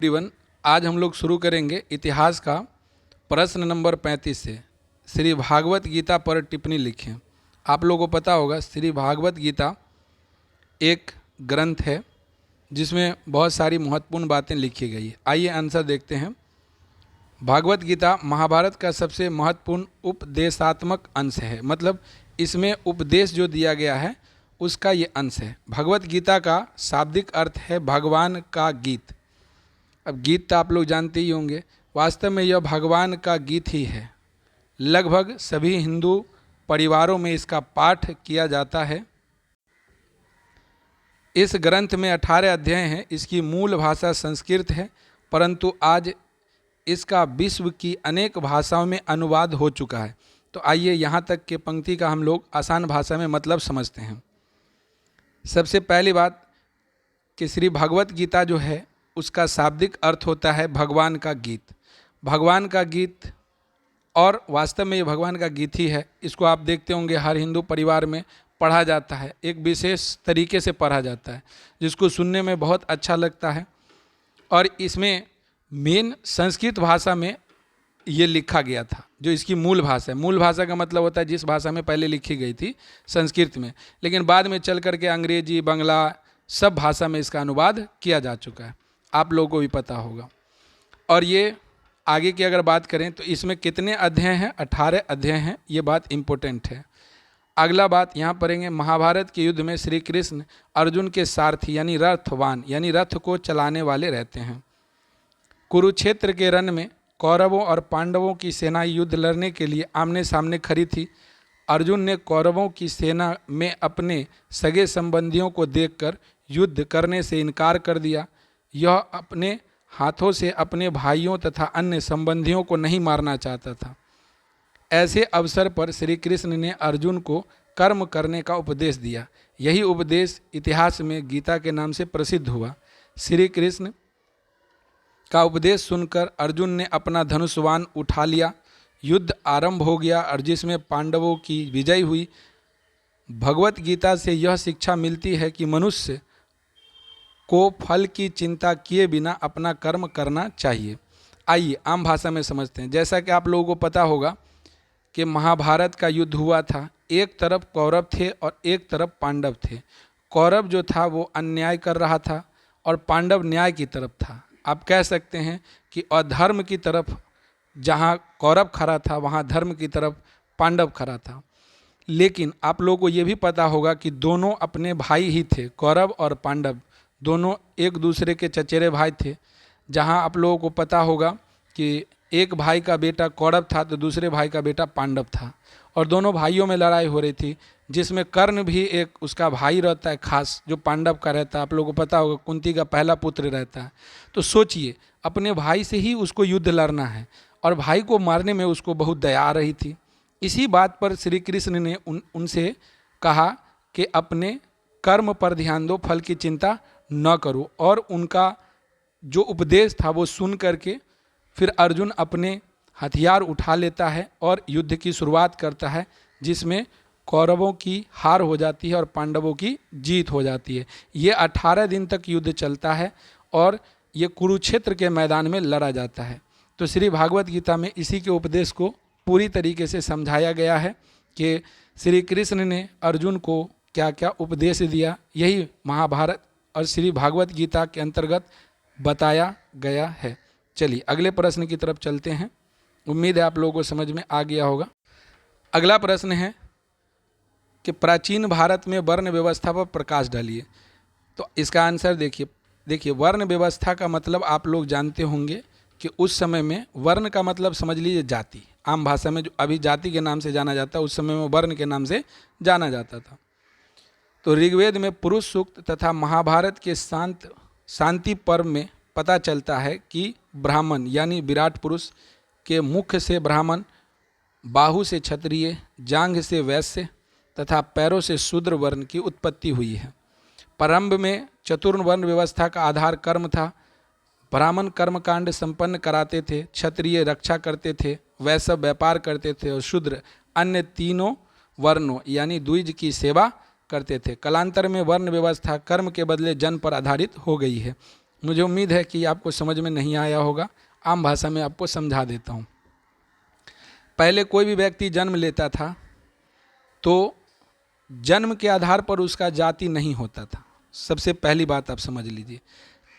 Everyone, आज हम लोग शुरू करेंगे इतिहास का प्रश्न नंबर 35 से। श्री भागवत गीता पर टिप्पणी लिखें। आप लोगों को पता होगा श्री भागवत गीता एक ग्रंथ है जिसमें बहुत सारी महत्वपूर्ण बातें लिखी गई है। आइए आंसर देखते हैं। भागवत गीता महाभारत का सबसे महत्वपूर्ण उपदेशात्मक अंश है, मतलब इसमें उपदेश जो दिया गया है उसका ये अंश है। भगवत गीता का शाब्दिक अर्थ है भगवान का गीत। अब गीत तो आप लोग जानते ही होंगे, वास्तव में यह भगवान का गीत ही है। लगभग सभी हिंदू परिवारों में इसका पाठ किया जाता है। इस ग्रंथ में 18 अध्याय हैं। इसकी मूल भाषा संस्कृत है, परंतु आज इसका विश्व की अनेक भाषाओं में अनुवाद हो चुका है। तो आइए यहाँ तक के पंक्ति का हम लोग आसान भाषा में मतलब समझते हैं। सबसे पहली बात कि श्री भगवत गीता जो है उसका शाब्दिक अर्थ होता है भगवान का गीत। भगवान का गीत, और वास्तव में ये भगवान का गीत ही है। इसको आप देखते होंगे हर हिंदू परिवार में पढ़ा जाता है, एक विशेष तरीके से पढ़ा जाता है जिसको सुनने में बहुत अच्छा लगता है। और इसमें मेन संस्कृत भाषा में ये लिखा गया था, जो इसकी मूल भाषा है। मूल भाषा का मतलब होता है जिस भाषा में पहले लिखी गई थी, संस्कृत में, लेकिन बाद में चल करके अंग्रेजी, बांग्ला सब भाषा में इसका अनुवाद किया जा चुका है। आप लोगों को भी पता होगा। और ये आगे की अगर बात करें तो इसमें कितने अध्याय हैं? 18 अध्याय हैं। ये बात इम्पोर्टेंट है। अगला बात यहाँ पढ़ेंगे। महाभारत के युद्ध में श्री कृष्ण अर्जुन के सारथी यानी रथवान यानी रथ को चलाने वाले रहते हैं। कुरुक्षेत्र के रण में कौरवों और पांडवों की सेना युद्ध लड़ने के लिए आमने सामने खड़ी थी। अर्जुन ने कौरवों की सेना में अपने सगे संबंधियों को देखकर युद्ध करने से इनकार कर दिया। यह अपने हाथों से अपने भाइयों तथा अन्य संबंधियों को नहीं मारना चाहता था। ऐसे अवसर पर श्री कृष्ण ने अर्जुन को कर्म करने का उपदेश दिया। यही उपदेश इतिहास में गीता के नाम से प्रसिद्ध हुआ। श्री कृष्ण का उपदेश सुनकर अर्जुन ने अपना धनुष्वान उठा लिया। युद्ध आरंभ हो गया और जिसमें पांडवों की विजय हुई। भगवत गीता से यह शिक्षा मिलती है कि मनुष्य को फल की चिंता किए बिना अपना कर्म करना चाहिए। आइए आम भाषा में समझते हैं। जैसा कि आप लोगों को पता होगा कि महाभारत का युद्ध हुआ था। एक तरफ कौरव थे और एक तरफ पांडव थे। कौरव जो था वो अन्याय कर रहा था और पांडव न्याय की तरफ था। आप कह सकते हैं कि अधर्म की तरफ जहाँ कौरव खड़ा था वहाँ धर्म की तरफ पांडव खड़ा था। लेकिन आप लोगों को ये भी पता होगा कि दोनों अपने भाई ही थे। कौरव और पांडव दोनों एक दूसरे के चचेरे भाई थे। जहाँ आप लोगों को पता होगा कि एक भाई का बेटा कौरव था तो दूसरे भाई का बेटा पांडव था, और दोनों भाइयों में लड़ाई हो रही थी, जिसमें कर्ण भी एक उसका भाई रहता है खास, जो पांडव का रहता है। आप लोगों को पता होगा कुंती का पहला पुत्र रहता है। तो सोचिए, अपने भाई से ही उसको युद्ध लड़ना है और भाई को मारने में उसको बहुत दया आ रही थी। इसी बात पर श्री कृष्ण ने उनसे कहा कि अपने कर्म पर ध्यान दो, फल की चिंता न करो। और उनका जो उपदेश था वो सुन करके फिर अर्जुन अपने हथियार उठा लेता है और युद्ध की शुरुआत करता है, जिसमें कौरवों की हार हो जाती है और पांडवों की जीत हो जाती है। ये 18 दिन तक युद्ध चलता है और ये कुरुक्षेत्र के मैदान में लड़ा जाता है। तो श्री भागवत गीता में इसी के उपदेश को पूरी तरीके से समझाया गया है कि श्री कृष्ण ने अर्जुन को क्या क्या उपदेश दिया। यही महाभारत और श्री भागवत गीता के अंतर्गत बताया गया है। चलिए अगले प्रश्न की तरफ चलते हैं। उम्मीद है आप लोगों को समझ में आ गया होगा। अगला प्रश्न है कि प्राचीन भारत में वर्ण व्यवस्था पर प्रकाश डालिए। तो इसका आंसर देखिए वर्ण व्यवस्था का मतलब आप लोग जानते होंगे कि उस समय में वर्ण का मतलब समझ लीजिए जाति। आम भाषा में जो अभी जाति के नाम से जाना जाता है, उस समय में वर्ण के नाम से जाना जाता था। तो ऋग्वेद में पुरुष सूक्त तथा महाभारत के शांति पर्व में पता चलता है कि ब्राह्मण यानी विराट पुरुष के मुख से ब्राह्मण, बाहु से क्षत्रिय, जांघ से वैश्य तथा पैरों से शूद्र वर्ण की उत्पत्ति हुई है। प्रारंभ में चतुर्ण वर्ण व्यवस्था का आधार कर्म था। ब्राह्मण कर्मकांड संपन्न कराते थे, क्षत्रिय रक्षा करते थे, वैश्य व्यापार करते थे और शूद्र अन्य तीनों वर्णों यानी द्विज की सेवा करते थे। कालांतर में वर्ण व्यवस्था कर्म के बदले जन्म पर आधारित हो गई है। मुझे उम्मीद है कि आपको समझ में नहीं आया होगा, आम भाषा में आपको समझा देता हूँ। पहले कोई भी व्यक्ति जन्म लेता था तो जन्म के आधार पर उसका जाति नहीं होता था। सबसे पहली बात आप समझ लीजिए,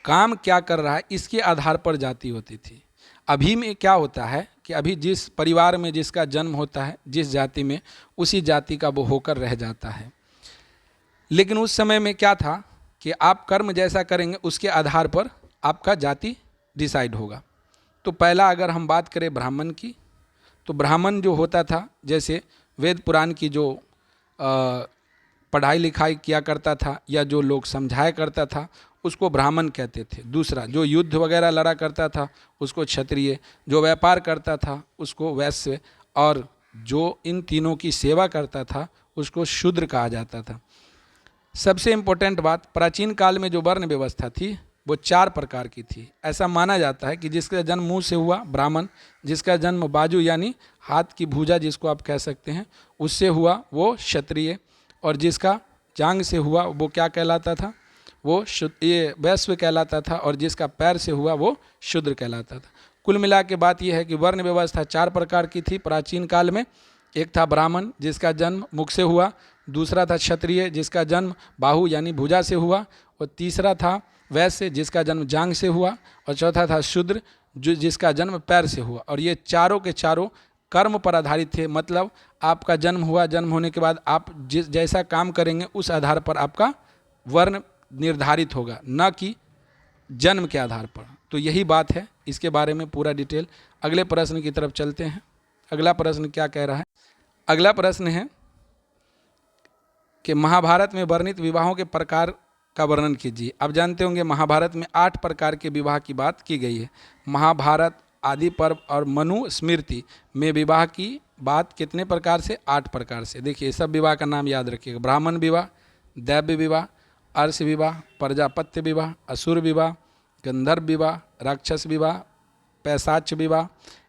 काम क्या कर रहा है इसके आधार पर जाति होती थी। अभी में क्या होता है कि अभी जिस परिवार में जिसका जन्म होता है, जिस जाति में, उसी जाति का वो होकर रह जाता है। लेकिन उस समय में क्या था कि आप कर्म जैसा करेंगे उसके आधार पर आपका जाति डिसाइड होगा। तो पहला अगर हम बात करें ब्राह्मण की, तो ब्राह्मण जो होता था, जैसे वेद पुराण की जो पढ़ाई लिखाई किया करता था या जो लोग समझाया करता था उसको ब्राह्मण कहते थे। दूसरा, जो युद्ध वगैरह लड़ा करता था उसको क्षत्रिय, जो व्यापार करता था उसको वैश्य, और जो इन तीनों की सेवा करता था उसको शूद्र कहा जाता था। सबसे इम्पोर्टेंट बात, प्राचीन काल में जो वर्ण व्यवस्था थी वो 4 प्रकार की थी। ऐसा माना जाता है कि जिसका जन्म मुंह से हुआ ब्राह्मण, जिसका जन्म बाजू यानी हाथ की भुजा जिसको आप कह सकते हैं उससे हुआ वो क्षत्रिय, और जिसका जांग से हुआ वो क्या कहलाता था, वो ये वैश्य कहलाता था, और जिसका पैर से हुआ वो शूद्र कहलाता था। कुल मिला के बात यह है कि वर्ण व्यवस्था 4 प्रकार की थी प्राचीन काल में। एक था ब्राह्मण जिसका जन्म मुख से हुआ, दूसरा था क्षत्रिय जिसका जन्म बाहु यानी भुजा से हुआ, और तीसरा था वैश्य जिसका जन्म जांग से हुआ, और चौथा था शूद्र जो जिसका जन्म पैर से हुआ। और ये चारों के चारों कर्म पर आधारित थे। मतलब आपका जन्म हुआ, जन्म होने के बाद आप जिस जैसा काम करेंगे उस आधार पर आपका वर्ण निर्धारित होगा, न कि जन्म के आधार पर। तो यही बात है, इसके बारे में पूरा डिटेल। अगले प्रश्न की तरफ चलते हैं। अगला प्रश्न क्या कह रहा है? अगला प्रश्न है कि महाभारत में वर्णित विवाहों के प्रकार का वर्णन कीजिए। आप जानते होंगे महाभारत में 8 प्रकार के विवाह की बात की गई है। महाभारत, आदि पर्व और मनु स्मृति में विवाह की बात कितने प्रकार से? 8 प्रकार से। देखिए, सब विवाह का नाम याद रखिएगा। ब्राह्मण विवाह, दैव्य विवाह, अर्ष विवाह, प्रजापत्य विवाह, असुर विवाह, गंधर्व विवाह, राक्षस विवाह, पैशाच विवाह।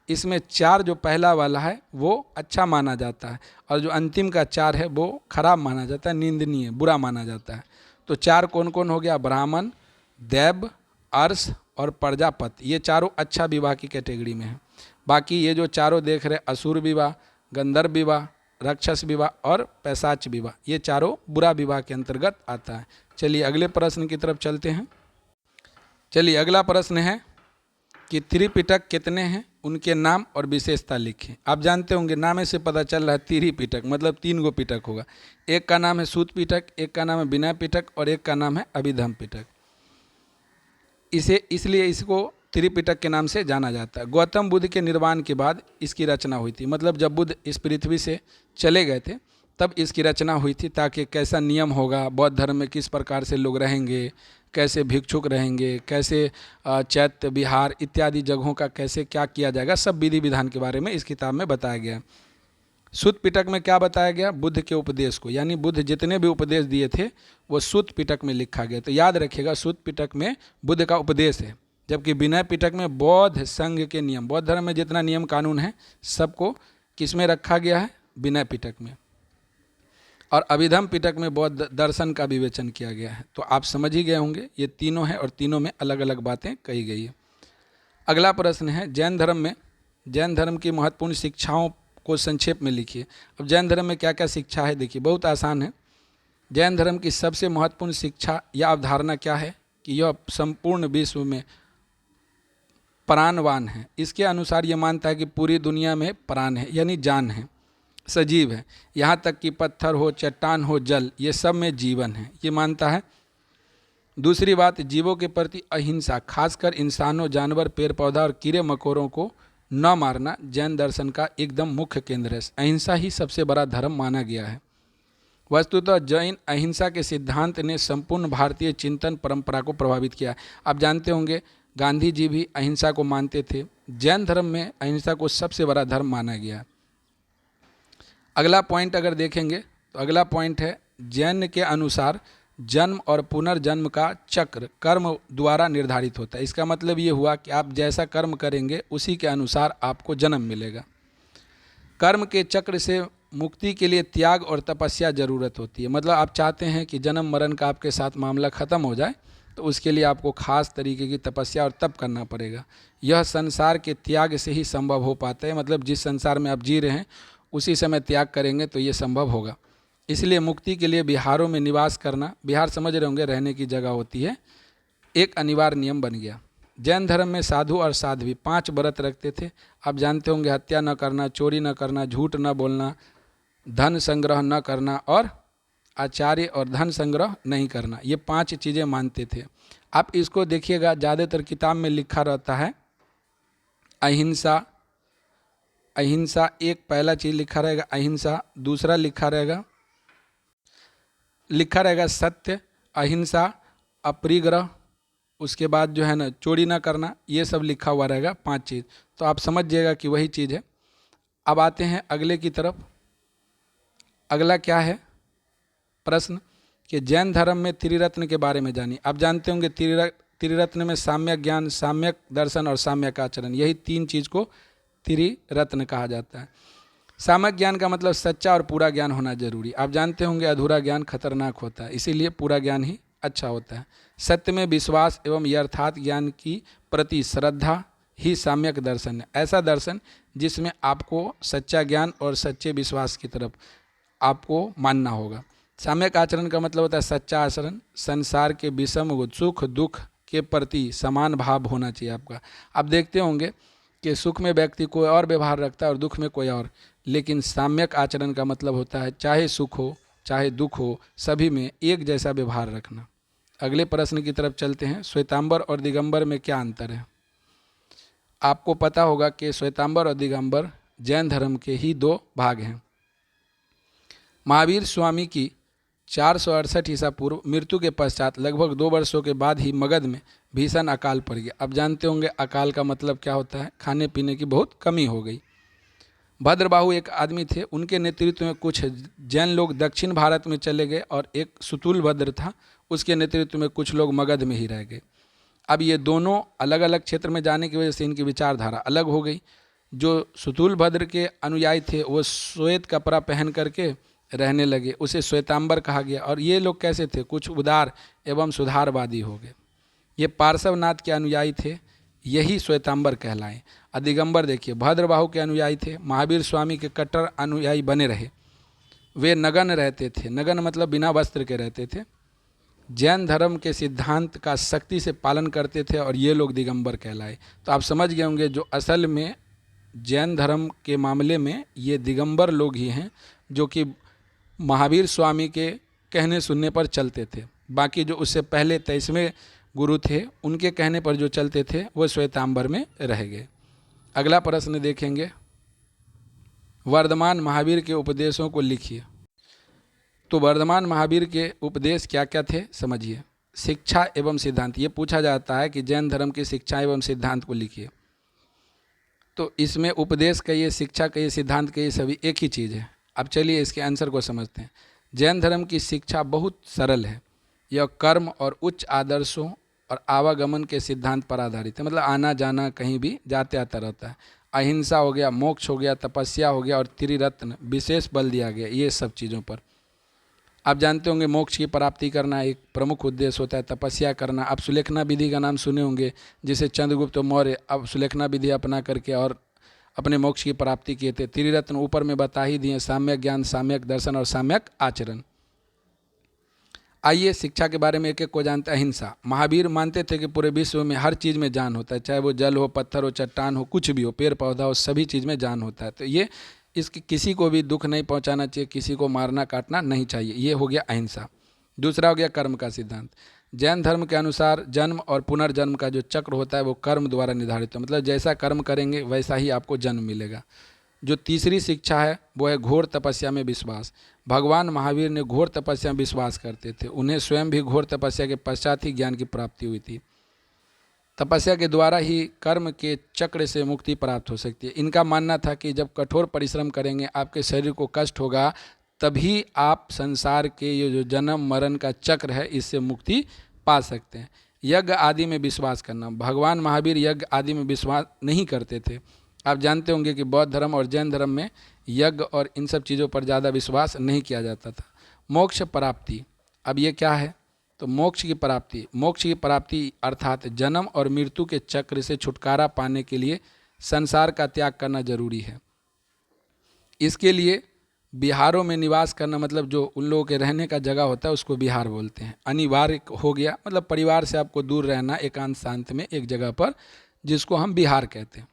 इसमें 4 जो पहला वाला है वो अच्छा माना जाता है, और जो अंतिम का 4 है वो खराब माना जाता है, निंदनीय, बुरा माना जाता है। तो 4 कौन कौन हो गया? ब्राह्मण, दैव, अर्ष और प्रजापति। ये चारों अच्छा विवाह की कैटेगरी में है। बाकी ये जो चारों देख रहे, असुर विवाह, गंधर्व विवाह, राक्षस विवाह और पैशाच विवाह, ये चारों बुरा विवाह के अंतर्गत आता है। चलिए अगले प्रश्न की तरफ चलते हैं। चलिए अगला प्रश्न है कि त्रिपिटक कितने हैं, उनके नाम और विशेषता लिखें। आप जानते होंगे, नाम से पता चल रहा है त्रिपिटक मतलब 3 गो पिटक होगा। एक का नाम है सूत पिटक, एक का नाम है विनय पिटक और एक का नाम है अभिधम पिटक। इसलिए इसको त्रिपिटक के नाम से जाना जाता है। गौतम बुद्ध के निर्वाण के बाद इसकी रचना हुई थी। मतलब जब बुद्ध इस पृथ्वी से चले गए थे तब इसकी रचना हुई थी, ताकि कैसा नियम होगा, बौद्ध धर्म में किस प्रकार से लोग रहेंगे, कैसे भिक्षुक रहेंगे, कैसे चैत्य विहार इत्यादि जगहों का कैसे क्या किया जाएगा, सब विधि विधान के बारे में इस किताब में बताया गया। सूत पिटक में क्या बताया गया? बुद्ध के उपदेश को, यानी बुद्ध जितने भी उपदेश दिए थे वो सूत पिटक में लिखा गया। तो याद रखिएगा, सूत पिटक में बुद्ध का उपदेश है, जबकि विनय पिटक में बौद्ध संघ के नियम, बौद्ध धर्म में जितना नियम कानून है सबको किस में रखा गया है? विनय पिटक में। और अभिधम पिटक में बौद्ध दर्शन का विवेचन किया गया है। तो आप समझ ही गए होंगे, ये तीनों हैं और तीनों में अलग अलग बातें कही गई है। अगला प्रश्न है, जैन धर्म में जैन धर्म की महत्वपूर्ण शिक्षाओं को संक्षेप में लिखिए। अब जैन धर्म में क्या क्या शिक्षा है? देखिए, बहुत आसान है। जैन धर्म की सबसे महत्वपूर्ण शिक्षा या अवधारणा क्या है कि यह संपूर्ण विश्व में प्राणवान है। इसके अनुसार यह मानता है कि पूरी दुनिया में प्राण है, यानी जान है, सजीव है। यहाँ तक कि पत्थर हो, चट्टान हो, जल, ये सब में जीवन है, ये मानता है। दूसरी बात, जीवों के प्रति अहिंसा, खासकर इंसानों, जानवर, पेड़ पौधा और कीड़े मकोड़ों को न मारना जैन दर्शन का एकदम मुख्य केंद्र है। अहिंसा ही सबसे बड़ा धर्म माना गया है। वस्तुतः जैन अहिंसा के सिद्धांत ने संपूर्ण भारतीय चिंतन परंपरा को प्रभावित किया। आप जानते होंगे गांधी जी भी अहिंसा को मानते थे। जैन धर्म में अहिंसा को सबसे बड़ा धर्म माना गया। अगला पॉइंट अगर देखेंगे तो अगला पॉइंट है, जैन के अनुसार जन्म और पुनर्जन्म का चक्र कर्म द्वारा निर्धारित होता है। इसका मतलब ये हुआ कि आप जैसा कर्म करेंगे उसी के अनुसार आपको जन्म मिलेगा। कर्म के चक्र से मुक्ति के लिए त्याग और तपस्या जरूरत होती है। मतलब आप चाहते हैं कि जन्म मरण का आपके साथ मामला ख़त्म हो जाए, तो उसके लिए आपको खास तरीके की तपस्या और तप करना पड़ेगा। यह संसार के त्याग से ही संभव हो पाता है, मतलब जिस संसार में आप जी रहे हैं उसी समय त्याग करेंगे तो ये संभव होगा। इसलिए मुक्ति के लिए विहारों में निवास करना, विहार समझ रहे होंगे, रहने की जगह होती है, एक अनिवार्य नियम बन गया। जैन धर्म में साधु और साध्वी 5 व्रत रखते थे। आप जानते होंगे, हत्या न करना, चोरी न करना, झूठ न बोलना, धन संग्रह न करना और आचार्य और धन संग्रह नहीं करना, ये 5 चीज़ें मानते थे। आप इसको देखिएगा, ज़्यादातर किताब में लिखा रहता है अहिंसा। अहिंसा एक पहला चीज़ लिखा रहेगा, अहिंसा। दूसरा लिखा रहेगा सत्य, अहिंसा, अपरिग्रह, उसके बाद जो है ना चोरी ना करना, ये सब लिखा हुआ रहेगा 5 चीज़। तो आप समझ जाइएगा कि वही चीज़ है। अब आते हैं अगले की तरफ। अगला क्या है प्रश्न, कि जैन धर्म में त्रिरत्न के बारे में जानिए। आप जानते होंगे त्रिरत्न में साम्यक ज्ञान, साम्यक दर्शन और साम्यक आचरण, यही 3 चीज़ को त्रिरत्न कहा जाता है। साम्यक ज्ञान का मतलब सच्चा और पूरा ज्ञान होना जरूरी। आप जानते होंगे अधूरा ज्ञान खतरनाक होता है, इसीलिए पूरा ज्ञान ही अच्छा होता है। सत्य में विश्वास एवं यथार्थ ज्ञान की प्रति श्रद्धा ही साम्यक दर्शन है। ऐसा दर्शन जिसमें आपको सच्चा ज्ञान और सच्चे विश्वास की तरफ आपको मानना होगा। साम्यक आचरण का मतलब होता है सच्चा आचरण, संसार के विषम सुख दुख के प्रति समान भाव होना चाहिए आपका। आप देखते होंगे कि सुख में व्यक्ति कोई और व्यवहार रखता है और दुख में कोई और, लेकिन साम्यक आचरण का मतलब होता है चाहे सुख हो चाहे दुख हो, सभी में एक जैसा व्यवहार रखना। अगले प्रश्न की तरफ चलते हैं। श्वेतांबर और दिगंबर में क्या अंतर है? आपको पता होगा कि श्वेतांबर और दिगंबर जैन धर्म के ही 2 भाग हैं। महावीर स्वामी की 468 ईसा पूर्व मृत्यु के पश्चात लगभग 2 वर्षों के बाद ही मगध में भीषण अकाल पड़ गया। अब जानते होंगे अकाल का मतलब क्या होता है, खाने पीने की बहुत कमी हो गई। भद्रबाहु एक आदमी थे, उनके नेतृत्व में कुछ जैन लोग दक्षिण भारत में चले गए और एक सुतुल भद्र था, उसके नेतृत्व में कुछ लोग मगध में ही रह गए। अब ये दोनों अलग अलग क्षेत्र में जाने की वजह से इनकी विचारधारा अलग हो गई। जो सुतुल भद्र के अनुयायी थे वो श्वेत कपड़ा पहन करके रहने लगे, उसे श्वेतांबर कहा गया। और ये लोग कैसे थे, कुछ उदार एवं सुधारवादी हो गए। ये पार्श्वनाथ के अनुयायी थे, यही श्वेतांबर कहलाए। और दिगंबर देखिए भद्रबाहु के अनुयायी थे, महावीर स्वामी के कट्टर अनुयायी बने रहे। वे नगन रहते थे, नगन मतलब बिना वस्त्र के रहते थे, जैन धर्म के सिद्धांत का सख्ती से पालन करते थे और ये लोग दिगंबर कहलाए। तो आप समझ गए होंगे जो असल में जैन धर्म के मामले में ये दिगंबर लोग ही हैं जो कि महावीर स्वामी के कहने सुनने पर चलते थे। बाकी जो उससे पहले 23वें गुरु थे उनके कहने पर जो चलते थे वो श्वेतांबर में रह गए। अगला प्रश्न देखेंगे, वर्धमान महावीर के उपदेशों को लिखिए। तो वर्धमान महावीर के उपदेश क्या क्या थे समझिए। शिक्षा एवं सिद्धांत, ये पूछा जाता है कि जैन धर्म की शिक्षा एवं सिद्धांत को लिखिए। तो इसमें उपदेश कहिए, शिक्षा कहिए, सिद्धांत कहिए, सभी एक ही चीज़ है। अब चलिए इसके आंसर को समझते हैं। जैन धर्म की शिक्षा बहुत सरल है, यह कर्म और उच्च आदर्शों और आवागमन के सिद्धांत पर आधारित है, मतलब आना जाना कहीं भी जाते आता रहता है। अहिंसा हो गया, मोक्ष हो गया, तपस्या हो गया और त्रिरत्न विशेष बल दिया गया ये सब चीज़ों पर। आप जानते होंगे मोक्ष की प्राप्ति करना एक प्रमुख उद्देश्य होता है, तपस्या करना। आप सुलेखना विधि का नाम सुने होंगे, जिसे चंद्रगुप्त मौर्य अब सुलेखना विधि अपना करके और अपने मोक्ष की प्राप्ति किए थे। त्रिरत्न ऊपर में बता ही दिए, साम्यक ज्ञान, साम्यक दर्शन और साम्यक आचरण। आइए शिक्षा के बारे में एक एक को जानते हैं। अहिंसा, महावीर मानते थे कि पूरे विश्व में हर चीज़ में जान होता है, चाहे वो जल हो, पत्थर हो, चट्टान हो, कुछ भी हो, पेड़ पौधा हो, सभी चीज़ में जान होता है। तो ये इसकी किसी को भी दुख नहीं पहुंचाना चाहिए, किसी को मारना काटना नहीं चाहिए, ये हो गया अहिंसा। दूसरा हो गया कर्म का सिद्धांत। जैन धर्म के अनुसार जन्म और पुनर्जन्म का जो चक्र होता है वो कर्म द्वारा निर्धारित है, मतलब जैसा कर्म करेंगे वैसा ही आपको जन्म मिलेगा। जो तीसरी शिक्षा है वो है घोर तपस्या में विश्वास। भगवान महावीर ने घोर तपस्या में विश्वास करते थे, उन्हें स्वयं भी घोर तपस्या के पश्चात ही ज्ञान की प्राप्ति हुई थी। तपस्या के द्वारा ही कर्म के चक्र से मुक्ति प्राप्त हो सकती है। इनका मानना था कि जब कठोर परिश्रम करेंगे आपके शरीर को कष्ट होगा, तभी आप संसार के ये जो जन्म मरण का चक्र है इससे मुक्ति पा सकते हैं। यज्ञ आदि में विश्वास करना, भगवान महावीर यज्ञ आदि में विश्वास नहीं करते थे। आप जानते होंगे कि बौद्ध धर्म और जैन धर्म में यज्ञ और इन सब चीज़ों पर ज़्यादा विश्वास नहीं किया जाता था। मोक्ष प्राप्ति, अब ये क्या है, तो मोक्ष की प्राप्ति अर्थात जन्म और मृत्यु के चक्र से छुटकारा पाने के लिए संसार का त्याग करना जरूरी है। इसके लिए बिहारों में निवास करना, मतलब जो उन लोगों के रहने का जगह होता है उसको बिहार बोलते हैं। अनिवार्य हो गया, मतलब परिवार से आपको दूर रहना एकांत शांत में एक जगह पर, जिसको हम बिहार कहते हैं।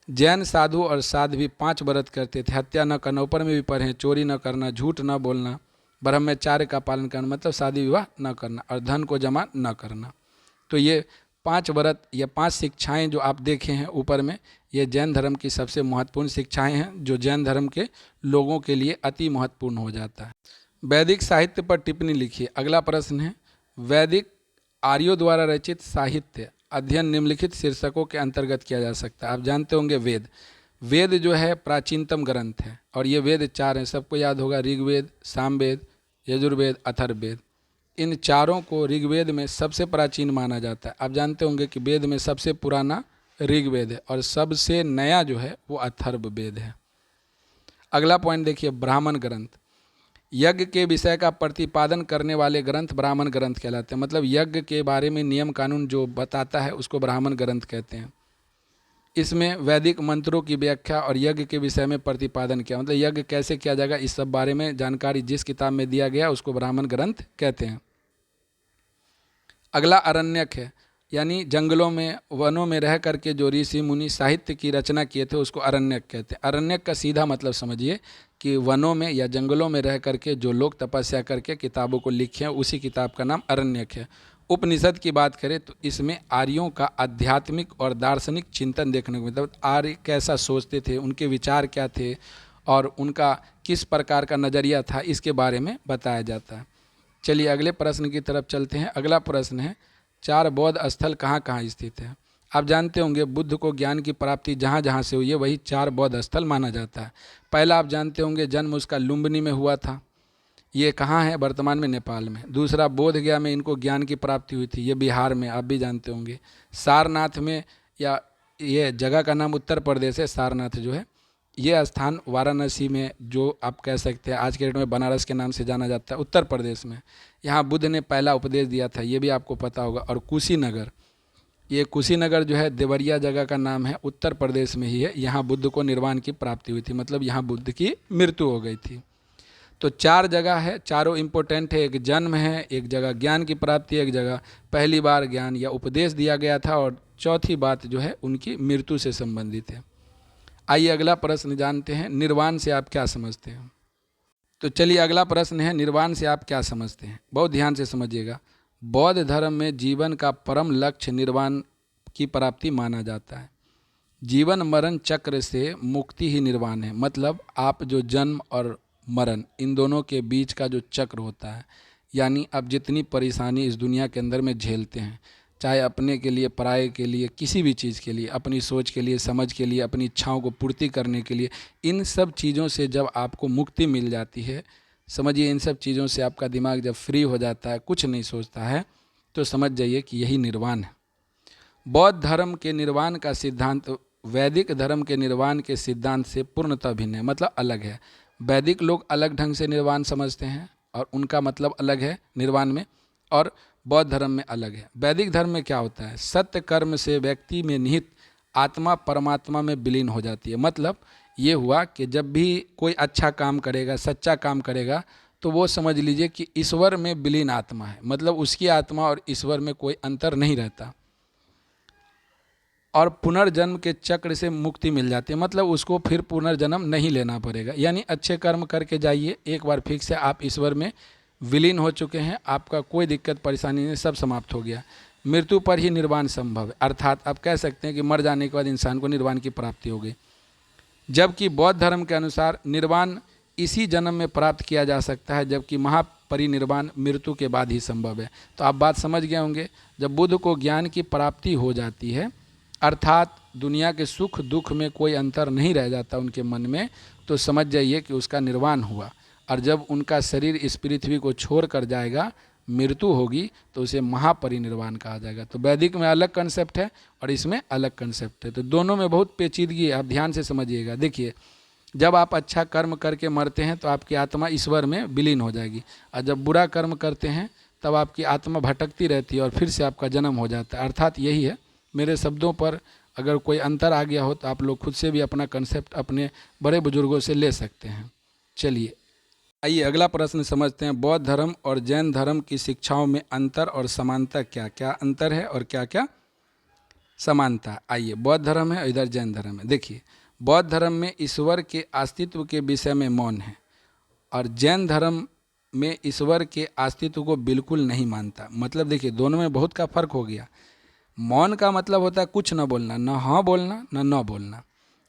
जैन साधु और साध्वी 5 व्रत करते थे। हत्या न करना, ऊपर में भी पढ़े हैं, चोरी न करना, झूठ न बोलना, ब्रह्मचर्य का पालन करना, मतलब शादी विवाह न करना, और धन को जमा न करना। तो ये 5 व्रत या 5 शिक्षाएं जो आप देखे हैं ऊपर में, ये जैन धर्म की सबसे महत्वपूर्ण शिक्षाएं हैं, जो जैन धर्म के लोगों के लिए अति महत्वपूर्ण हो जाता है। वैदिक साहित्य पर टिप्पणी लिखिए। अगला प्रश्न है, वैदिक आर्यों द्वारा रचित साहित्य अध्ययन निम्नलिखित शीर्षकों के अंतर्गत किया जा सकता है। आप जानते होंगे वेद जो है प्राचीनतम ग्रंथ है, और ये वेद 4 हैं, सबको याद होगा, ऋग्वेद, सामवेद, यजुर्वेद, अथर्ववेद। इन चारों को ऋग्वेद में सबसे प्राचीन माना जाता है। आप जानते होंगे कि वेद में सबसे पुराना ऋग्वेद है और सबसे नया जो है वो अथर्ववेद है। अगला पॉइंट देखिए, ब्राह्मण ग्रंथ। यज्ञ के विषय का प्रतिपादन करने वाले ग्रंथ ब्राह्मण ग्रंथ कहलाते हैं। मतलब यज्ञ के बारे में नियम कानून जो बताता है उसको ब्राह्मण ग्रंथ कहते हैं। इसमें वैदिक मंत्रों की व्याख्या और यज्ञ के विषय में प्रतिपादन किया, मतलब यज्ञ कैसे किया जाएगा इस सब बारे में जानकारी जिस किताब में दिया गया उसको ब्राह्मण ग्रंथ कहते हैं। अगला अरण्यक है, यानी जंगलों में वनों में रह करके जो ऋषि मुनि साहित्य की रचना किए थे उसको अरण्यक कहते हैं। अरण्यक का सीधा मतलब समझिए कि वनों में या जंगलों में रह करके जो लोग तपस्या करके किताबों को लिखे हैं उसी किताब का नाम अरण्यक है। उपनिषद की बात करें तो इसमें आर्यों का आध्यात्मिक और दार्शनिक चिंतन देखने को मिलता है। आर्य कैसा सोचते थे, उनके विचार क्या थे और उनका किस प्रकार का नज़रिया था, इसके बारे में बताया जाता है। चलिए अगले प्रश्न की तरफ चलते हैं। अगला प्रश्न है, 4 बौद्ध स्थल कहाँ कहाँ स्थित है। आप जानते होंगे बुद्ध को ज्ञान की प्राप्ति जहाँ जहाँ से हुई है वही 4 बौद्ध स्थल माना जाता है। पहला आप जानते होंगे जन्म उसका लुम्बिनी में हुआ था, ये कहाँ है, वर्तमान में नेपाल में। दूसरा बोधगया में इनको ज्ञान की प्राप्ति हुई थी, ये बिहार में, आप भी जानते होंगे। सारनाथ में, या ये जगह का नाम उत्तर प्रदेश है, सारनाथ जो है ये स्थान वाराणसी में, जो आप कह सकते हैं आज के डेट में बनारस के नाम से जाना जाता है, उत्तर प्रदेश में। यहाँ बुद्ध ने पहला उपदेश दिया था, ये भी आपको पता होगा। और कुशीनगर, ये कुशीनगर जो है देवरिया जगह का नाम है, उत्तर प्रदेश में ही है। यहाँ बुद्ध को निर्वाण की प्राप्ति हुई थी, मतलब यहाँ बुद्ध की मृत्यु हो गई थी। तो 4 जगह है, चारों इम्पोर्टेंट है। एक जन्म है, एक जगह ज्ञान की प्राप्ति, एक जगह पहली बार ज्ञान या उपदेश दिया गया था, और चौथी बात जो है उनकी मृत्यु से संबंधित है। आइए अगला प्रश्न जानते हैं, निर्वाण से आप क्या समझते हैं। तो चलिए अगला प्रश्न है, निर्वाण से आप क्या समझते हैं। बहुत ध्यान से समझिएगा। बौद्ध धर्म में जीवन का परम लक्ष्य निर्वाण की प्राप्ति माना जाता है। जीवन मरण चक्र से मुक्ति ही निर्वाण है। मतलब आप जो जन्म और मरण इन दोनों के बीच का जो चक्र होता है, यानी आप जितनी परेशानी इस दुनिया के अंदर में झेलते हैं, चाहे अपने के लिए, पराये के लिए, किसी भी चीज़ के लिए, अपनी सोच के लिए, समझ के लिए, अपनी इच्छाओं को पूर्ति करने के लिए, इन सब चीज़ों से जब आपको मुक्ति मिल जाती है, समझिए इन सब चीज़ों से आपका दिमाग जब फ्री हो जाता है, कुछ नहीं सोचता है, तो समझ जाइए कि यही निर्वाण है। बौद्ध धर्म के निर्वाण का सिद्धांत वैदिक धर्म के निर्वाण के सिद्धांत से पूर्णतः भिन्न है, मतलब अलग है। वैदिक लोग अलग ढंग से निर्वाण समझते हैं और उनका मतलब अलग है निर्वाण में, और बौद्ध धर्म में अलग है। वैदिक धर्म में क्या होता है, सत्य कर्म से व्यक्ति में निहित आत्मा परमात्मा में विलीन हो जाती है। मतलब ये हुआ कि जब भी कोई अच्छा काम करेगा, सच्चा काम करेगा, तो वो समझ लीजिए कि ईश्वर में विलीन आत्मा है। मतलब उसकी आत्मा और ईश्वर में कोई अंतर नहीं रहता, और पुनर्जन्म के चक्र से मुक्ति मिल जाती है। मतलब उसको फिर पुनर्जन्म नहीं लेना पड़ेगा। यानी अच्छे कर्म करके जाइए, एक बार फिक्स से आप ईश्वर में विलीन हो चुके हैं, आपका कोई दिक्कत परेशानी नहीं, सब समाप्त हो गया। मृत्यु पर ही निर्वाण संभव है, अर्थात आप कह सकते हैं कि मर जाने के बाद इंसान को निर्वाण की प्राप्ति हो गई। जबकि बौद्ध धर्म के अनुसार निर्वाण इसी जन्म में प्राप्त किया जा सकता है, जबकि महापरिनिर्वाण मृत्यु के बाद ही संभव है। तो आप बात समझ गए होंगे। जब बुद्ध को ज्ञान की प्राप्ति हो जाती है, अर्थात दुनिया के सुख दुख में कोई अंतर नहीं रह जाता उनके मन में, तो समझ जाइए कि उसका निर्वाण हुआ। और जब उनका शरीर इस पृथ्वी को छोड़ कर जाएगा, मृत्यु होगी, तो उसे महापरिनिर्वाण कहा जाएगा। तो वैदिक में अलग कंसेप्ट है और इसमें अलग कंसेप्ट है। तो दोनों में बहुत पेचीदगी है, आप ध्यान से समझिएगा। देखिए, जब आप अच्छा कर्म करके मरते हैं तो आपकी आत्मा ईश्वर में विलीन हो जाएगी, और जब बुरा कर्म करते हैं तब आपकी आत्मा भटकती रहती है और फिर से आपका जन्म हो जाता है। अर्थात यही है, मेरे शब्दों पर अगर कोई अंतर आ गया हो तो आप लोग खुद से भी अपना कंसेप्ट अपने बड़े बुजुर्गों से ले सकते हैं। चलिए आइए अगला प्रश्न समझते हैं। बौद्ध धर्म और जैन धर्म की शिक्षाओं में अंतर और समानता क्या क्या अंतर है और क्या क्या समानता। आइए, बौद्ध धर्म है और इधर जैन धर्म है। देखिए, बौद्ध धर्म में ईश्वर के अस्तित्व के विषय में मौन है और जैन धर्म में ईश्वर के अस्तित्व को बिल्कुल नहीं मानता। मतलब देखिए, दोनों में बहुत का फर्क हो गया। मौन का मतलब होता है कुछ न बोलना, न हाँ बोलना न बोलना,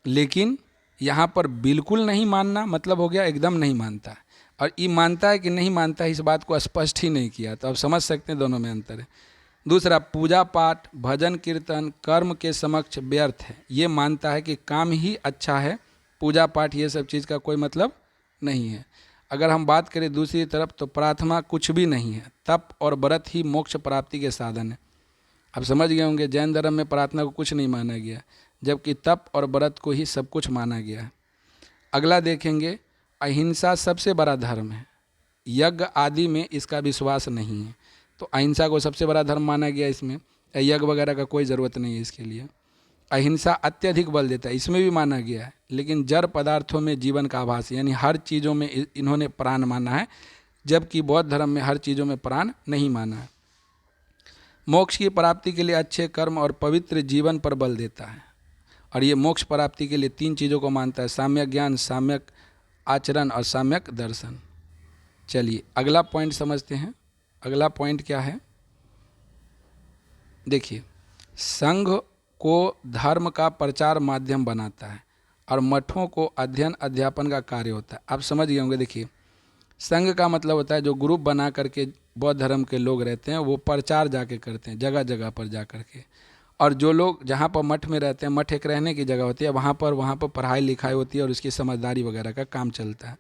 लेकिन यहाँ पर बिल्कुल नहीं मानना मतलब हो गया एकदम नहीं मानता, और ये मानता है कि नहीं मानता है इस बात को स्पष्ट ही नहीं किया। तो आप समझ सकते हैं दोनों में अंतर है। दूसरा, पूजा पाठ भजन कीर्तन कर्म के समक्ष व्यर्थ है। ये मानता है कि काम ही अच्छा है, पूजा पाठ ये सब चीज़ का कोई मतलब नहीं है। अगर हम बात करें दूसरी तरफ तो प्रार्थना कुछ भी नहीं है, तप और व्रत ही मोक्ष प्राप्ति के साधन है। आप समझ गए होंगे, जैन धर्म में प्रार्थना को कुछ नहीं माना गया, जबकि तप और व्रत को ही सब कुछ माना गया है। अगला देखेंगे, अहिंसा सबसे बड़ा धर्म है, यज्ञ आदि में इसका विश्वास नहीं है। तो अहिंसा को सबसे बड़ा धर्म माना गया, इसमें यज्ञ वगैरह का कोई ज़रूरत नहीं है इसके लिए। अहिंसा अत्यधिक बल देता है, इसमें भी माना गया है, लेकिन जड़ पदार्थों में जीवन का आभास, यानी हर चीज़ों में इन्होंने प्राण माना है, जबकि बौद्ध धर्म में हर चीज़ों में प्राण नहीं माना है। मोक्ष की प्राप्ति के लिए अच्छे कर्म और पवित्र जीवन पर बल देता है, और ये मोक्ष प्राप्ति के लिए 3 चीज़ों को मानता है, साम्यक ज्ञान, साम्यक आचरण और साम्यक दर्शन। चलिए अगला पॉइंट समझते हैं। अगला पॉइंट क्या है, देखिए, संघ को धर्म का प्रचार माध्यम बनाता है और मठों को अध्ययन अध्यापन का कार्य होता है। आप समझ गए होंगे। देखिए, संघ का मतलब होता है जो ग्रुप बना करके बौद्ध धर्म के लोग रहते हैं, वो प्रचार जाके करते हैं जगह जगह पर जा करके, और जो लोग जहाँ पर मठ में रहते हैं, मठ एक रहने की जगह होती है, वहाँ पर पढ़ाई लिखाई होती है और उसकी समझदारी वगैरह का काम चलता है।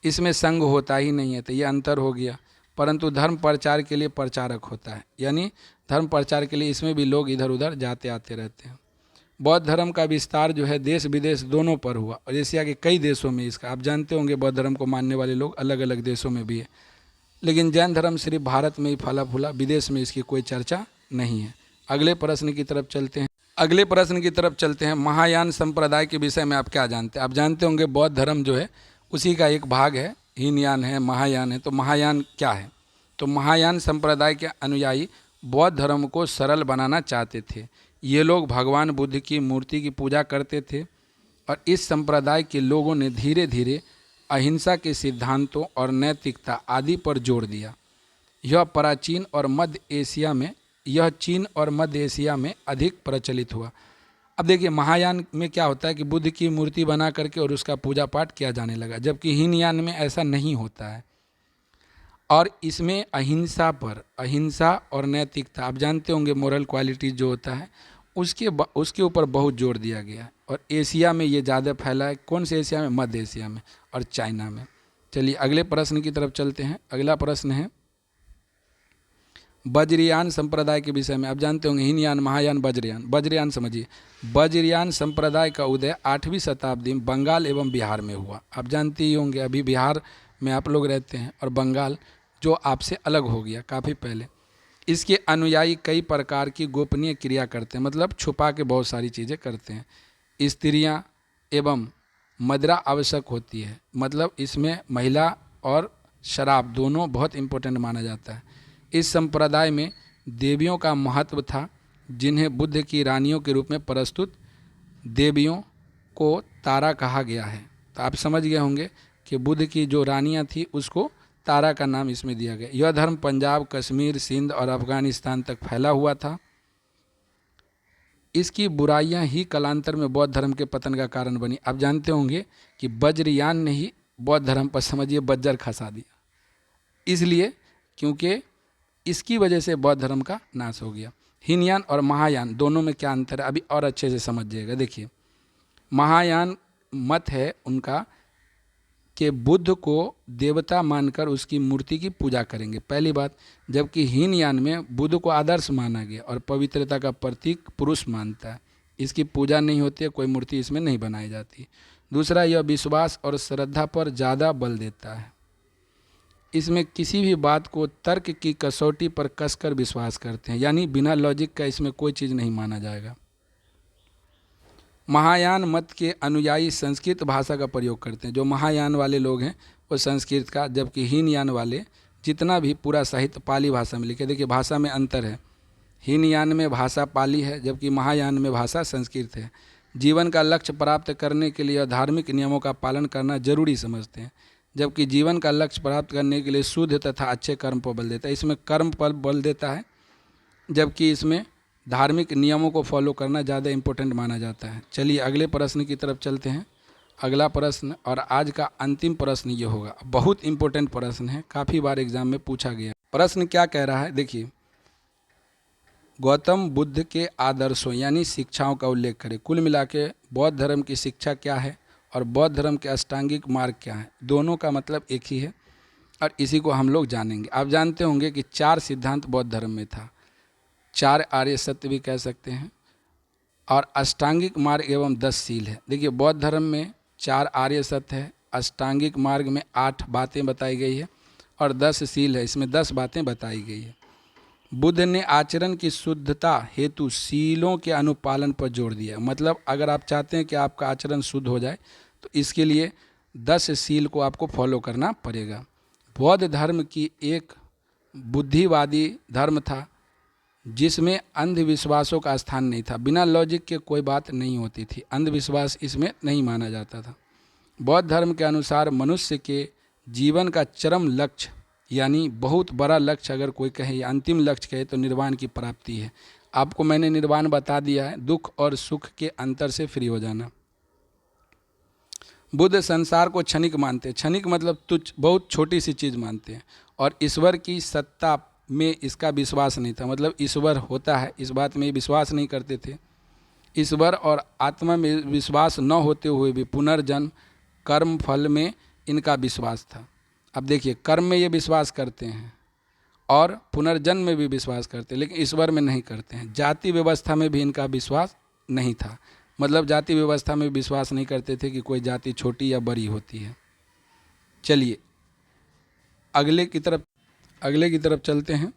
इसमें संघ होता ही नहीं है, तो ये अंतर हो गया। परंतु धर्म प्रचार के लिए प्रचारक होता है, यानी धर्म प्रचार के लिए इसमें भी लोग इधर उधर जाते आते रहते हैं। बौद्ध धर्म का विस्तार जो है देश विदेश दोनों पर हुआ, और एशिया के कई देशों में इसका, आप जानते होंगे बौद्ध धर्म को मानने वाले लोग अलग अलग देशों में भी है। लेकिन जैन धर्म सिर्फ भारत में ही फला फूला, विदेश में इसकी कोई चर्चा नहीं है। अगले प्रश्न की तरफ चलते हैं। अगले प्रश्न की तरफ चलते हैं। महायान संप्रदाय के विषय में आप क्या जानते हैं। आप जानते होंगे बौद्ध धर्म जो है उसी का एक भाग है, हीनयान है, महायान है। तो महायान क्या है, तो महायान संप्रदाय के अनुयायी बौद्ध धर्म को सरल बनाना चाहते थे। ये लोग भगवान बुद्ध की मूर्ति की पूजा करते थे, और इस संप्रदाय के लोगों ने धीरे धीरे अहिंसा के सिद्धांतों और नैतिकता आदि पर जोर दिया। यह प्राचीन और मध्य एशिया में चीन और मध्य एशिया में अधिक प्रचलित हुआ। अब देखिए, महायान में क्या होता है कि बुद्ध की मूर्ति बना करके और उसका पूजा पाठ किया जाने लगा, जबकि हीनयान में ऐसा नहीं होता है। और इसमें अहिंसा और नैतिकता, आप जानते होंगे मोरल क्वालिटीज जो होता है उसके ऊपर बहुत जोर दिया गया है। और एशिया में ये ज़्यादा फैला है। कौन से एशिया में, मध्य एशिया में और चाइना में। चलिए अगले प्रश्न की तरफ चलते हैं। अगला प्रश्न है वज्रयान संप्रदाय के विषय में। आप जानते होंगे हीनयान, महायान, वज्रयान। वज्रयान समझिए, वज्रयान संप्रदाय का उदय 8वीं शताब्दी में बंगाल एवं बिहार में हुआ। आप जानते ही होंगे, अभी बिहार में आप लोग रहते हैं और बंगाल जो आपसे अलग हो गया काफ़ी पहले। इसके अनुयायी कई प्रकार की गोपनीय क्रिया करते हैं, मतलब छुपा के बहुत सारी चीज़ें करते हैं। स्त्रियां एवं मदिरा आवश्यक होती है, मतलब इसमें महिला और शराब दोनों बहुत इम्पोर्टेंट माना जाता है। इस संप्रदाय में देवियों का महत्व था, जिन्हें बुद्ध की रानियों के रूप में प्रस्तुत देवियों को तारा कहा गया है। तो आप समझ गए होंगे कि बुद्ध की जो रानियां थी उसको तारा का नाम इसमें दिया गया। यह धर्म पंजाब, कश्मीर, सिंध और अफगानिस्तान तक फैला हुआ था। इसकी बुराइयां ही कालांतर में बौद्ध धर्म के पतन का कारण बनी। आप जानते होंगे कि वज्रयान ने ही बौद्ध धर्म पर समझिए बज्जर खसा दिया, इसलिए क्योंकि इसकी वजह से बौद्ध धर्म का नाश हो गया। हीनयान और महायान दोनों में क्या अंतर है, अभी और अच्छे से समझिएगा। देखिए, महायान मत है उनका कि बुद्ध को देवता मानकर उसकी मूर्ति की पूजा करेंगे, पहली बात। जबकि हीनयान में बुद्ध को आदर्श माना गया और पवित्रता का प्रतीक पुरुष मानता है। इसकी पूजा नहीं होती है, कोई मूर्ति इसमें नहीं बनाई जाती। दूसरा, यह विश्वास और श्रद्धा पर ज़्यादा बल देता है। इसमें किसी भी बात को तर्क की कसौटी पर कसकर विश्वास करते हैं, यानी बिना लॉजिक का इसमें कोई चीज़ नहीं माना जाएगा। महायान मत के अनुयायी संस्कृत भाषा का प्रयोग करते हैं। जो महायान वाले लोग हैं वो संस्कृत का, जबकि हीनयान वाले जितना भी पूरा साहित्य पाली भाषा में लिखे। देखिए भाषा में अंतर है, हीनयान में भाषा पाली है जबकि महायान में भाषा संस्कृत है। जीवन का लक्ष्य प्राप्त करने के लिए धार्मिक नियमों का पालन करना जरूरी समझते हैं, जबकि जीवन का लक्ष्य प्राप्त करने के लिए शुद्ध तथा अच्छे कर्म पर बल देता है। इसमें कर्म पर बल देता है, जबकि इसमें धार्मिक नियमों को फॉलो करना ज़्यादा इम्पोर्टेंट माना जाता है। चलिए अगले प्रश्न की तरफ चलते हैं। अगला प्रश्न और आज का अंतिम प्रश्न ये होगा, बहुत इम्पोर्टेंट प्रश्न है, काफ़ी बार एग्जाम में पूछा गया। प्रश्न क्या कह रहा है, देखिए, गौतम बुद्ध के आदर्शों यानी शिक्षाओं का उल्लेख करें। कुल मिला के बौद्ध धर्म की शिक्षा क्या है और बौद्ध धर्म के अष्टांगिक मार्ग क्या है, दोनों का मतलब एक ही है और इसी को हम लोग जानेंगे। आप जानते होंगे कि 4 सिद्धांत बौद्ध धर्म में था, 4 आर्य सत्य भी कह सकते हैं, और अष्टांगिक मार्ग एवं 10 सील है। देखिए बौद्ध धर्म में 4 आर्य सत्य है, अष्टांगिक मार्ग में 8 बातें बताई गई है और 10 सील है, इसमें 10 बातें बताई गई है। बुद्ध ने आचरण की शुद्धता हेतु सीलों के अनुपालन पर जोर दिया। मतलब अगर आप चाहते हैं कि आपका आचरण शुद्ध हो जाए तो इसके लिए 10 सील को आपको फॉलो करना पड़ेगा। बौद्ध धर्म की एक बुद्धिवादी धर्म था जिसमें अंधविश्वासों का स्थान नहीं था। बिना लॉजिक के कोई बात नहीं होती थी, अंधविश्वास इसमें नहीं माना जाता था। बौद्ध धर्म के अनुसार मनुष्य के जीवन का चरम लक्ष्य यानी बहुत बड़ा लक्ष्य अगर कोई कहे या अंतिम लक्ष्य कहे तो निर्वाण की प्राप्ति है। आपको मैंने निर्वाण बता दिया है, दुख और सुख के अंतर से फ्री हो जाना। बुद्ध संसार को क्षणिक मानते हैं, क्षणिक मतलब तुच्छ, बहुत छोटी सी चीज़ मानते हैं, और ईश्वर की सत्ता में इसका विश्वास नहीं था। मतलब ईश्वर होता है इस बात में विश्वास नहीं करते थे। ईश्वर और आत्मा में विश्वास न होते हुए भी पुनर्जन्म कर्म फल में इनका विश्वास था। अब देखिए, कर्म में ये विश्वास करते हैं और पुनर्जन्म में भी विश्वास करते हैं, लेकिन ईश्वर में नहीं करते हैं। जाति व्यवस्था में भी इनका विश्वास नहीं था। मतलब जाति व्यवस्था में विश्वास नहीं करते थे कि कोई जाति छोटी या बड़ी होती है। चलिए अगले की तरफ चलते हैं।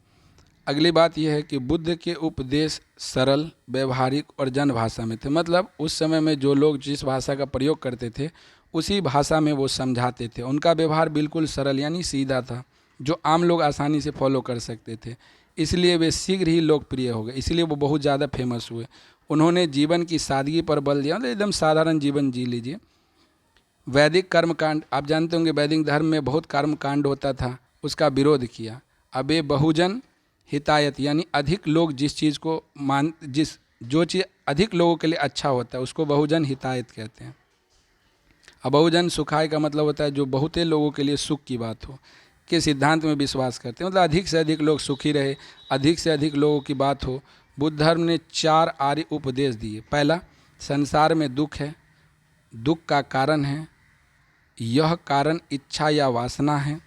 अगली बात यह है कि बुद्ध के उपदेश सरल, व्यवहारिक और जन भाषा में थे। मतलब उस समय में जो लोग जिस भाषा का प्रयोग करते थे उसी भाषा में वो समझाते थे। उनका व्यवहार बिल्कुल सरल यानी सीधा था, जो आम लोग आसानी से फॉलो कर सकते थे। इसलिए वे शीघ्र ही लोकप्रिय हो गए, इसलिए वो बहुत ज़्यादा फेमस हुए। उन्होंने जीवन की सादगी पर बल दिया, मतलब एकदम साधारण जीवन जी लीजिए। वैदिक कर्मकांड, आप जानते होंगे वैदिक धर्म में बहुत कर्मकांड होता था, उसका विरोध किया। अब ये बहुजन हितायत यानी अधिक लोग जिस चीज़ को जो चीज़ अधिक लोगों के लिए अच्छा होता है उसको बहुजन हितायत कहते हैं। अब बहुजन सुखाय का मतलब होता है जो बहुते लोगों के लिए सुख की बात हो के सिद्धांत में विश्वास करते हैं। मतलब अधिक से अधिक लोग सुखी रहे, अधिक से अधिक लोगों की बात हो। बुद्ध धर्म ने 4 आर्य उपदेश दिए। पहला, संसार में दुख है, दुख का कारण है, यह कारण इच्छा या वासना है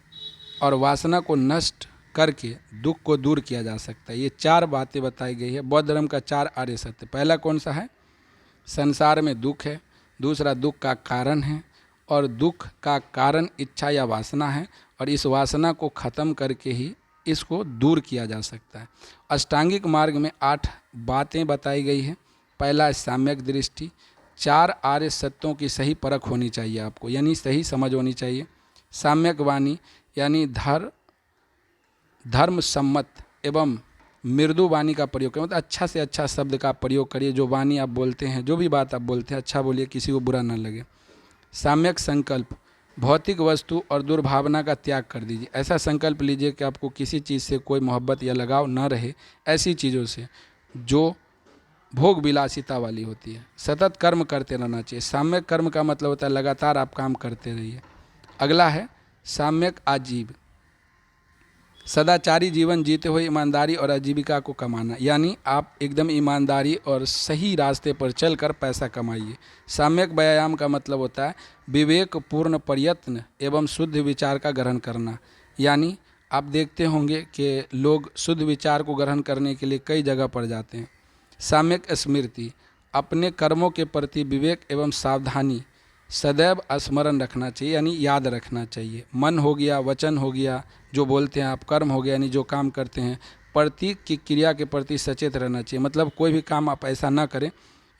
और वासना को नष्ट करके दुख को दूर किया जा सकता है। ये 4 बातें बताई गई है बौद्ध धर्म का 4 आर्य सत्य। पहला कौन सा है? संसार में दुख है, दूसरा दुख का कारण है और दुख का कारण इच्छा या वासना है और इस वासना को ख़त्म करके ही इसको दूर किया जा सकता है। अष्टांगिक मार्ग में 8 बातें बताई गई है। पहला, साम्यक दृष्टि, 4 आर्य सत्यों की सही परख होनी चाहिए आपको, यानी सही समझ होनी चाहिए। साम्यक वाणी यानी धर्म सम्मत एवं मृदु वाणी का प्रयोग करें। मतलब अच्छा से अच्छा शब्द का प्रयोग करिए। जो वाणी आप बोलते हैं, जो भी बात आप बोलते हैं, अच्छा बोलिए, किसी को बुरा ना लगे। साम्यक संकल्प, भौतिक वस्तु और दुर्भावना का त्याग कर दीजिए। ऐसा संकल्प लीजिए कि आपको किसी चीज़ से कोई मोहब्बत या लगाव न रहे, ऐसी चीज़ों से जो भोग विलासिता वाली होती है। सतत कर्म करते रहना चाहिए। साम्यक कर्म का मतलब होता है लगातार आप काम करते रहिए। अगला है साम्यक आजीव, सदाचारी जीवन जीते हुए ईमानदारी और आजीविका को कमाना, यानी आप एकदम ईमानदारी और सही रास्ते पर चलकर पैसा कमाइए। साम्यक व्यायाम का मतलब होता है विवेकपूर्ण प्रयत्न एवं शुद्ध विचार का ग्रहण करना। यानी आप देखते होंगे कि लोग शुद्ध विचार को ग्रहण करने के लिए कई जगह पर जाते हैं। साम्यक स्मृति, अपने कर्मों के प्रति विवेक एवं सावधानी सदैव स्मरण रखना चाहिए, यानी याद रखना चाहिए। मन हो गया, वचन हो गया, जो बोलते हैं आप, कर्म हो गया यानी जो काम करते हैं, प्रतीक की क्रिया के प्रति सचेत रहना चाहिए, मतलब कोई भी काम आप ऐसा ना करें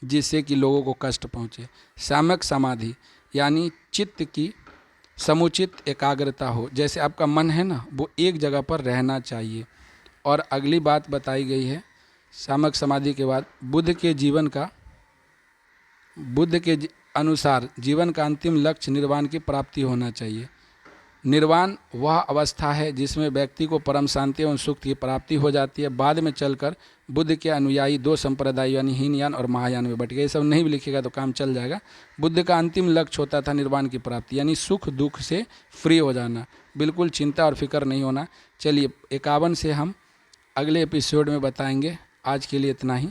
जिससे कि लोगों को कष्ट पहुँचे। साम्यक समाधि यानी चित्त की समुचित एकाग्रता हो, जैसे आपका मन है ना वो एक जगह पर रहना चाहिए। और अगली बात बताई गई है साम्यक समाधि के बाद, बुद्ध के अनुसार जीवन का अंतिम लक्ष्य निर्वाण की प्राप्ति होना चाहिए। निर्वाण वह अवस्था है जिसमें व्यक्ति को परम शांति एवं सुख की प्राप्ति हो जाती है। बाद में चलकर बुद्ध के अनुयायी दो संप्रदाय यानी हीनयान और महायान में बट गए। ये सब नहीं भी लिखेगा तो काम चल जाएगा। बुद्ध का अंतिम लक्ष्य होता था निर्वाण की प्राप्ति, यानी सुख दुख से फ्री हो जाना, बिल्कुल चिंता और फिक्र नहीं होना। चलिए 51 से हम अगले एपिसोड में बताएंगे। आज के लिए इतना ही।